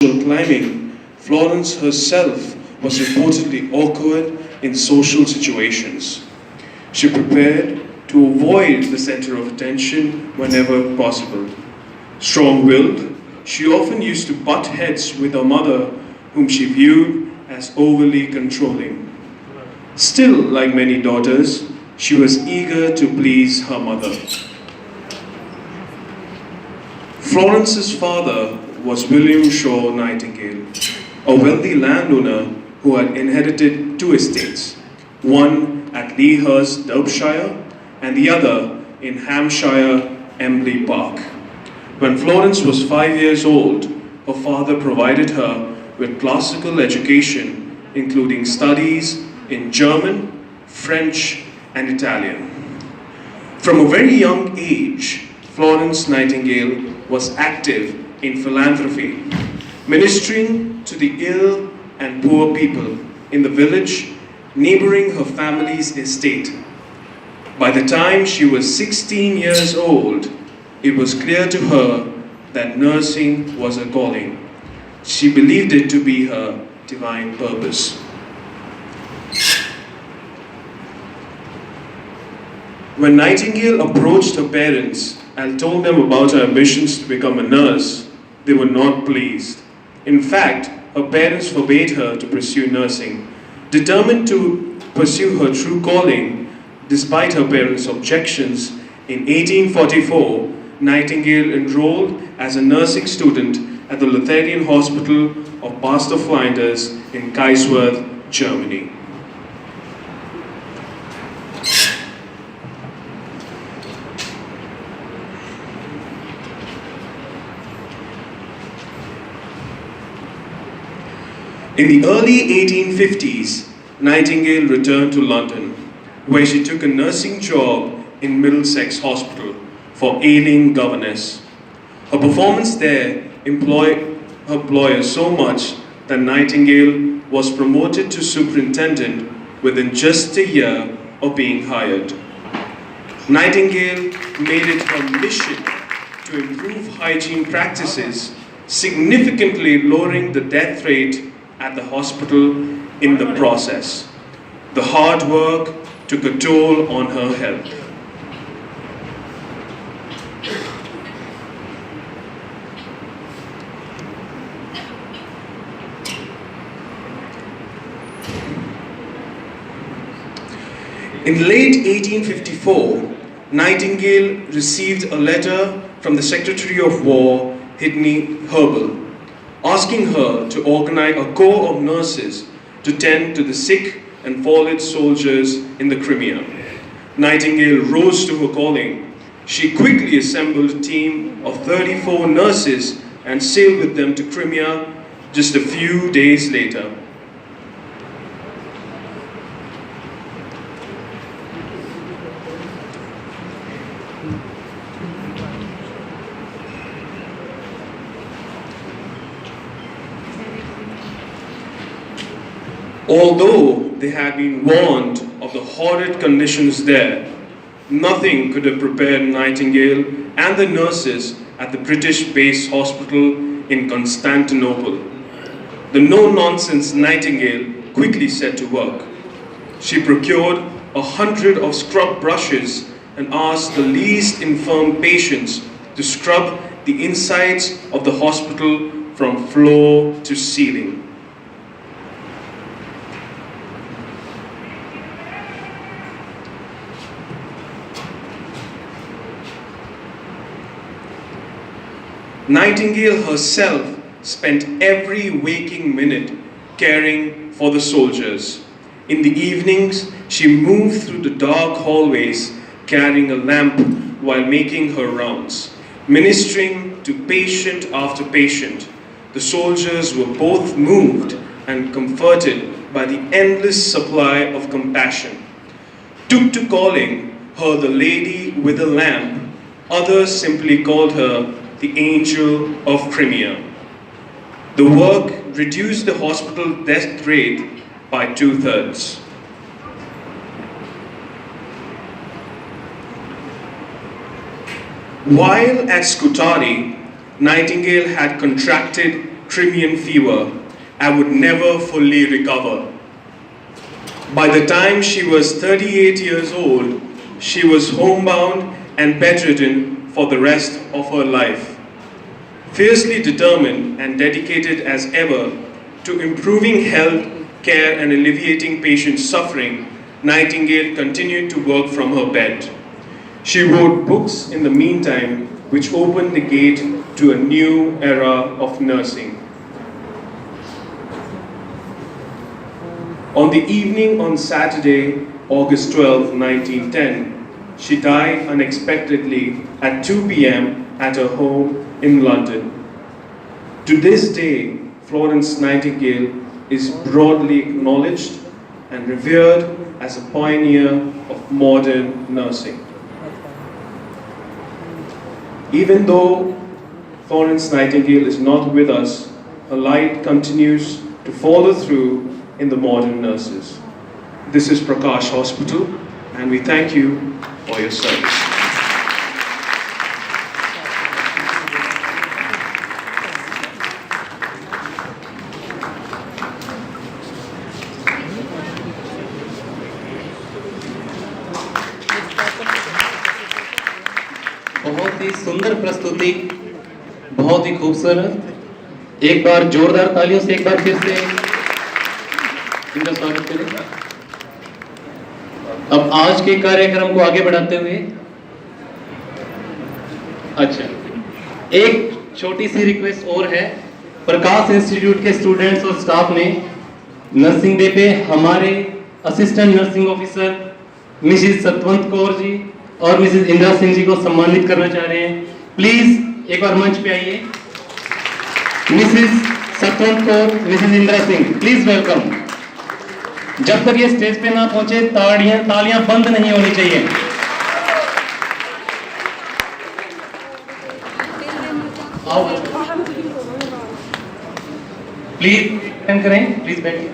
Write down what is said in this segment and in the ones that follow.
climbing, Florence herself was reportedly awkward in social situations. She prepared to avoid the center of attention whenever possible. Strong-willed, she often used to butt heads with her mother, whom she viewed as overly controlling. Still, like many daughters, she was eager to please her mother. Florence's father was William Shaw Nightingale, a wealthy landowner who had inherited two estates, one at Lea Hurst, Derbyshire, and the other in Hampshire, Embley Park. When Florence was 5 years old, her father provided her with classical education, including studies in German, French, and Italian. From a very young age, Florence Nightingale was active in philanthropy, ministering to the ill and poor people in the village neighboring her family's estate. By the time she was 16 years old, it was clear to her that nursing was a calling. She believed it to be her divine purpose. When Nightingale approached her parents and told them about her ambitions to become a nurse, they were not pleased. In fact, her parents forbade her to pursue nursing. Determined to pursue her true calling, despite her parents' objections, in 1844, Nightingale enrolled as a nursing student at the Lutheran Hospital of Pastor Flinders in Kaisworth, Germany. In the early 1850s, Nightingale returned to London, where she took a nursing job in Middlesex Hospital for ailing governess. Her performance there employed her employer so much that Nightingale was promoted to superintendent within just a year of being hired. Nightingale made it her mission to improve hygiene practices, significantly lowering the death rate at the hospital in the process. The hard work took a toll on her health. In late 1854, Nightingale received a letter from the Secretary of War, Sidney Herbal, asking her to organize a corps of nurses to tend to the sick and fallen soldiers in the Crimea. Nightingale rose to her calling. She quickly assembled a team of 34 nurses and sailed with them to Crimea just a few days later. Although they had been warned of the horrid conditions there, nothing could have prepared Nightingale and the nurses at the British base hospital in Constantinople. The no-nonsense Nightingale quickly set to work. She procured 100 of scrub brushes and asked the least infirm patients to scrub the insides of the hospital from floor to ceiling. Nightingale herself spent every waking minute caring for the soldiers. In the evenings, she moved through the dark hallways carrying a lamp while making her rounds, ministering to patient after patient. The soldiers were both moved and comforted by the endless supply of compassion. Took to calling her the lady with a lamp, others simply called her the Angel of Crimea. The work reduced the hospital death rate by 2/3. While at Scutari, Nightingale had contracted Crimean fever, I would never fully recover. By the time she was 38 years old, she was homebound and bedridden for the rest of her life. Fiercely determined and dedicated as ever to improving health, care and alleviating patients' suffering, Nightingale continued to work from her bed. She wrote books in the meantime, which opened the gate to a new era of nursing. On the evening on Saturday, August 12, 1910, she died unexpectedly at 2 p.m. at her home in London. To this day, Florence Nightingale is broadly acknowledged and revered as a pioneer of modern nursing. Even though Florence Nightingale is not with us, her light continues to follow through in the modern nurses. This is Parkash Hospital, and we thank you for your service. बहुत ही सुंदर प्रस्तुति, बहुत ही खूबसूरत। एक बार जोरदार तालियों से एक बार फिर से इनका स्वागत करें। अब आज के कार्यक्रम को आगे बढ़ाते हुए एक छोटी सी रिक्वेस्ट और है। प्रकाश इंस्टीट्यूट के स्टूडेंट्स और स्टाफ ने नर्सिंग डे पे हमारे assistant nursing officer Mrs Satwant Kaur ji और मिसेस इंदिरा सिंह जी को सम्मानित करना चाह रहे हैं। प्लीज एक बार मंच पे आइए। Mrs Satwant Kaur, Mrs Indira Singh, please welcome. जब तक ये स्टेज पे ना पहुंचे तालियां बंद नहीं होनी चाहिए। आओ प्लीज करें, प्लीज बैठिए।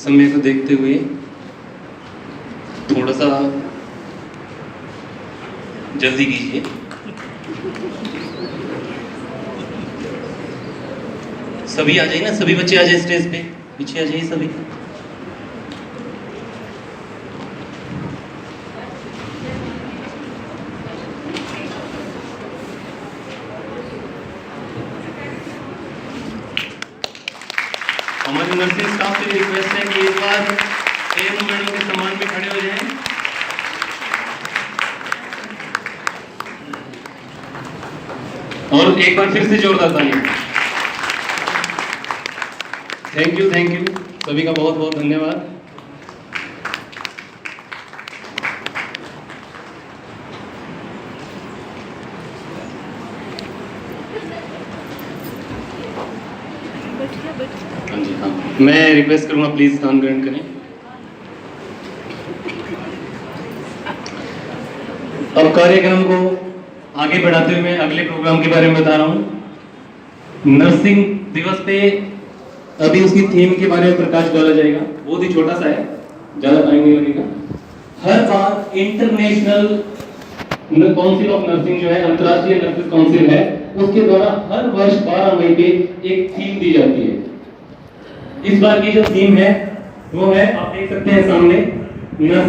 समय को देखते हुए थोड़ा सा जल्दी कीजिए। सभी आ जाइए ना, सभी बच्चे आ जाइए स्टेज पे, पीछे आ जाइए सभी। हमारे नर्सिंग स्टाफ से रिक्वेस्ट है कि एक बार एएनएम मैडम के सम्मान में खड़े हो जाएं। और एक बार फिर से जोरदार तालियां। थैंक यू सभी का बहुत बहुत धन्यवाद। हाँ जी, हाँ, मैं रिक्वेस्ट करूंगा प्लीज स्थान ग्रहण करें। अब कार्यक्रम को आगे बढ़ाते हुए मैं अगले प्रोग्राम के बारे में बता रहा हूं। नर्सिंग दिवस पे अभी उसकी थीम के बारे में प्रकाश डाला जाएगा। बहुत ही छोटा सा है, ज्यादा टाइम नहीं लगेगा। हर बार इंटरनेशनल काउंसिल ऑफ नर्सिंग जो है, अंतर्राष्ट्रीय नर्सिंग काउंसिल है, उसके द्वारा हर वर्ष 12 मई पे एक थीम दी जाती है। इस बार की जो थीम है वो है, आप देख सकते हैं सामने,